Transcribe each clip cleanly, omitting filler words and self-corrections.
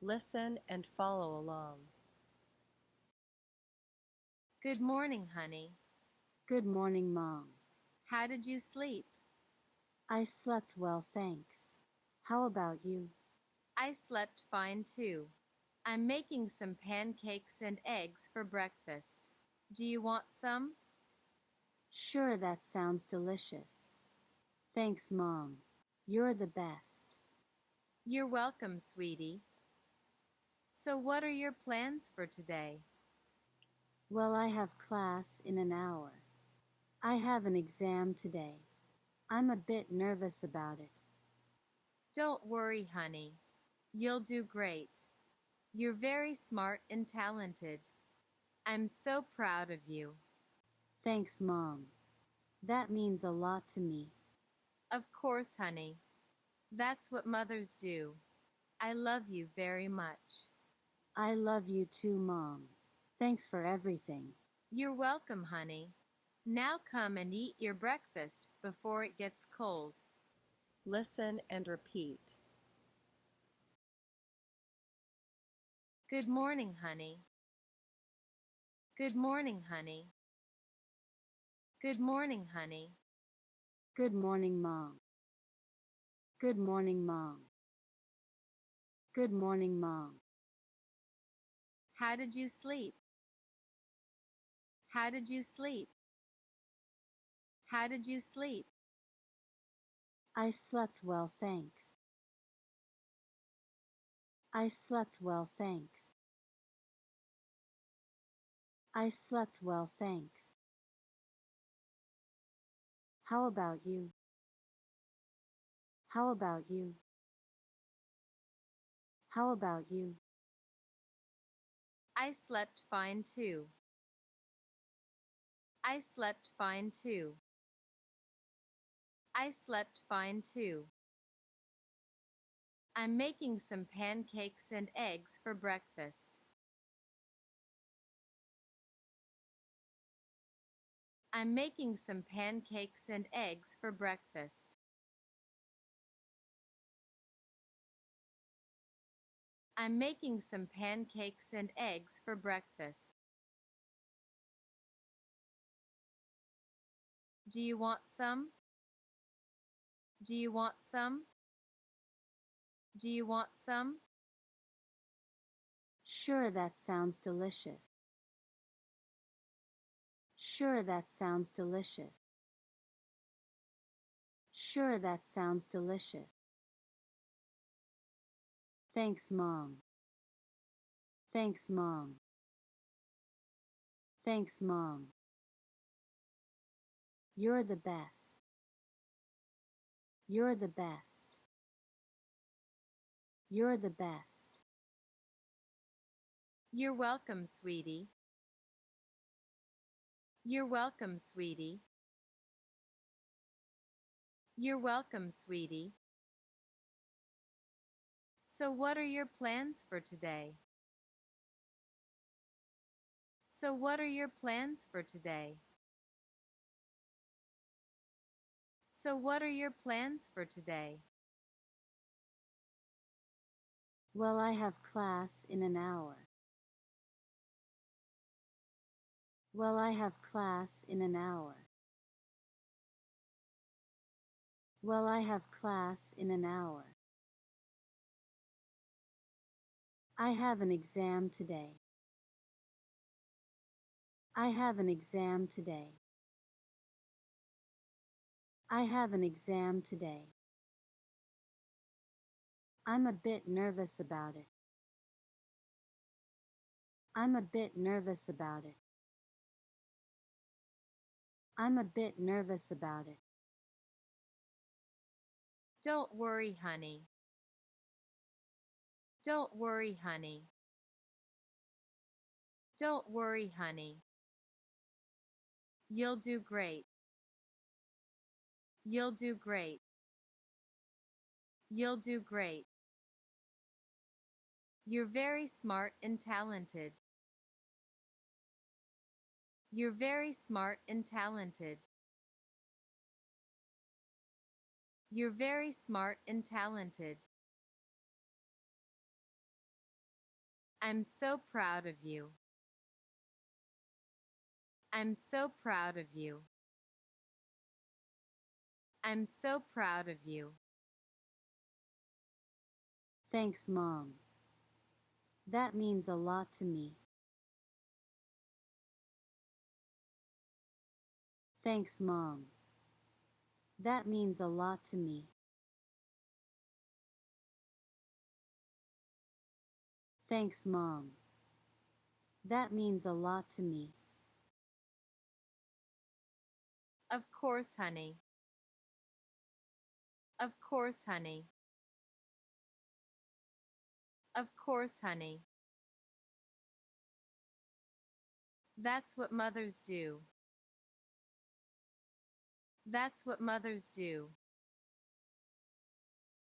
Listen and follow along. Good morning, honey. Good morning, Mom. How did you sleep? I slept well, thanks. How about you? I slept fine too. I'm making some pancakes and eggs for breakfast. Do you want some? Sure, that sounds delicious. Thanks, Mom. You're the best. You're welcome, sweetie. So what are your plans for today? Well, I have class in an hour. I have an exam today. I'm a bit nervous about it. Don't worry, honey. You'll do great. You're very smart and talented. I'm so proud of you. Thanks, Mom. That means a lot to me. Of course, honey. That's what mothers do. I love you very much. I love you too, Mom. Thanks for everything. You're welcome, honey. Now come and eat your breakfast before it gets cold. Listen and repeat. Good morning, honey. Good morning, honey. Good morning, honey. Good morning, Mom. Good morning, Mom. Good morning, Mom. How did you sleep? How did you sleep? How did you sleep? I slept well, thanks. I slept well, thanks. I slept well, thanks. How about you? How about you? How about you? I slept fine too. I slept fine too. I slept fine too. I'm making some pancakes and eggs for breakfast. I'm making some pancakes and eggs for breakfast. I'm making some pancakes and eggs for breakfast. Do you want some? Do you want some? Do you want some? Sure, that sounds delicious. Sure, that sounds delicious. Sure, that sounds delicious. Thanks, Mom. Thanks, Mom. Thanks, Mom. You're the best. You're the best. You're the best. You're welcome, sweetie. You're welcome, sweetie. You're welcome, sweetie. So what are your plans for today? So what are your plans for today? So what are your plans for today? Well, I have class in an hour. Well, I have class in an hour. Well, I have class in an hour. I have an exam today. I have an exam today. I have an exam today. I'm a bit nervous about it. I'm a bit nervous about it. I'm a bit nervous about it. Don't worry, honey. Don't worry, honey. Don't worry, honey. You'll do great. You'll do great. You'll do great. You're very smart and talented. You're very smart and talented. You're very smart and talented. I'm so proud of you. I'm so proud of you. I'm so proud of you. Thanks, Mom. That means a lot to me. Thanks, Mom. That means a lot to me. Thanks, Mom. That means a lot to me. Of course, honey. Of course, honey. Of course, honey. That's what mothers do. That's what mothers do.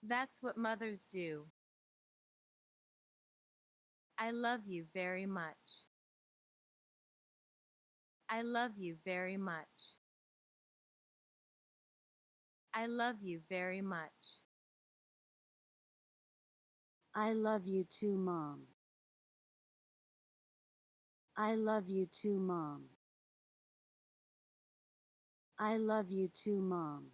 That's what mothers do. I love you very much. I love you very much. I love you very much. I love you too, Mom. I love you too, Mom. I love you too, Mom.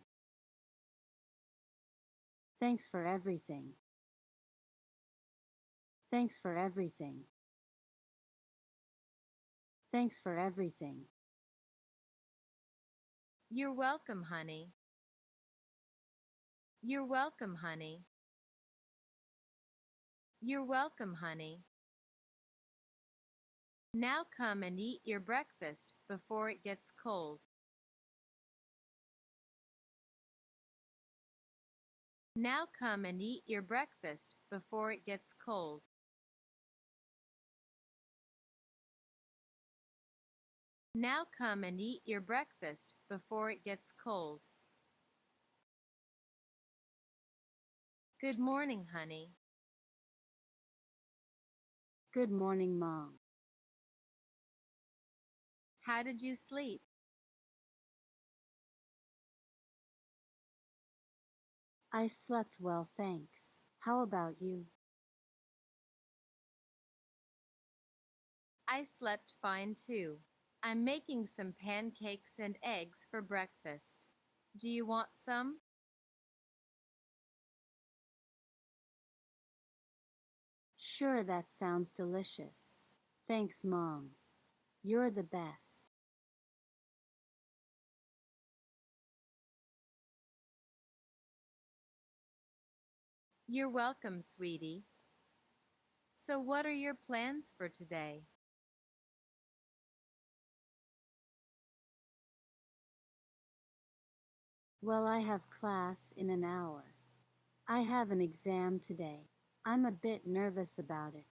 Thanks for everything. Thanks for everything. Thanks for everything. You're welcome, honey. You're welcome, honey. You're welcome, honey. Now come and eat your breakfast before it gets cold. Now come and eat your breakfast before it gets cold. Now come and eat your breakfast before it gets cold. Good morning, honey. Good morning, Mom. How did you sleep? I slept well, thanks. How about you? I slept fine too. I'm making some pancakes and eggs for breakfast. Do you want some? Sure, that sounds delicious. Thanks, Mom. You're the best. You're welcome, sweetie. So what are your plans for today? Well, I have class in an hour. I have an exam today. I'm a bit nervous about it.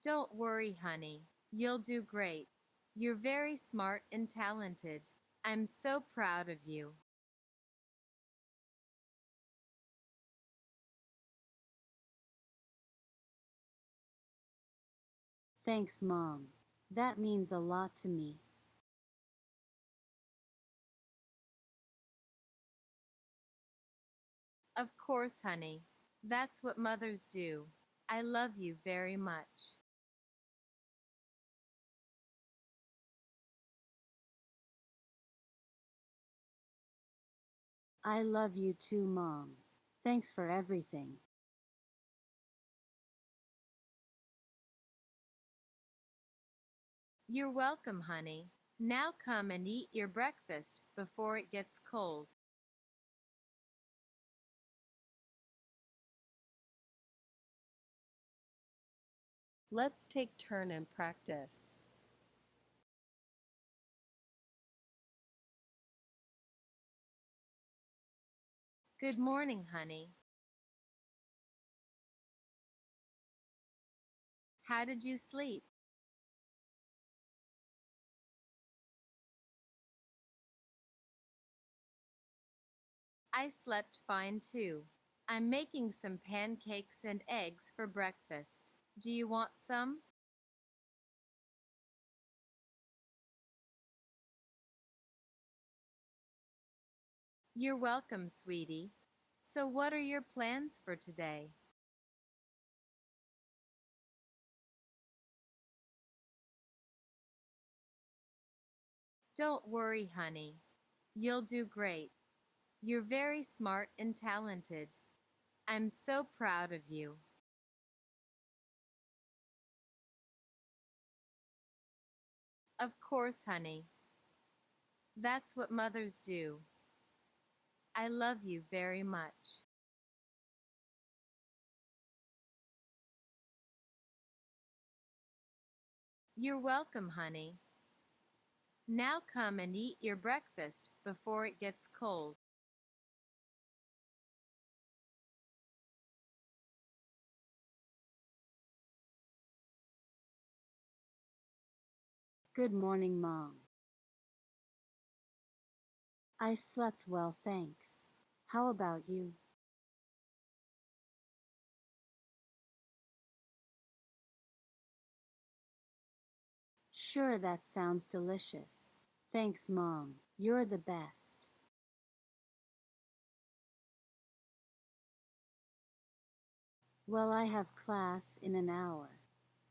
Don't worry, honey. You'll do great. You're very smart and talented. I'm so proud of you. Thanks, Mom. That means a lot to me. Of course, honey. That's what mothers do. I love you very much. I love you too, Mom. Thanks for everything. You're welcome, honey. Now come and eat your breakfast before it gets cold. Let's take turn and practice. Good morning, honey. How did you sleep? I slept fine too. I'm making some pancakes and eggs for breakfast. Do you want some? You're welcome, sweetie. So, what are your plans for today? Don't worry, honey. You'll do great. You're very smart and talented. I'm so proud of you. Of course, honey. That's what mothers do. I love you very much. You're welcome, honey. Now come and eat your breakfast before it gets cold. Good morning, Mom. I slept well, thanks. How about you? Sure, that sounds delicious. Thanks, Mom. You're the best. Well, I have class in an hour.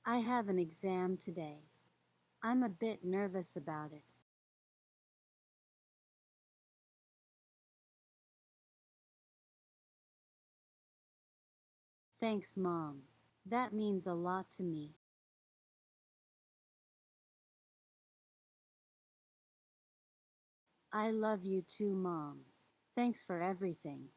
I have an exam today. I'm a bit nervous about it. Thanks, Mom. That means a lot to me. I love you too, Mom. Thanks for everything.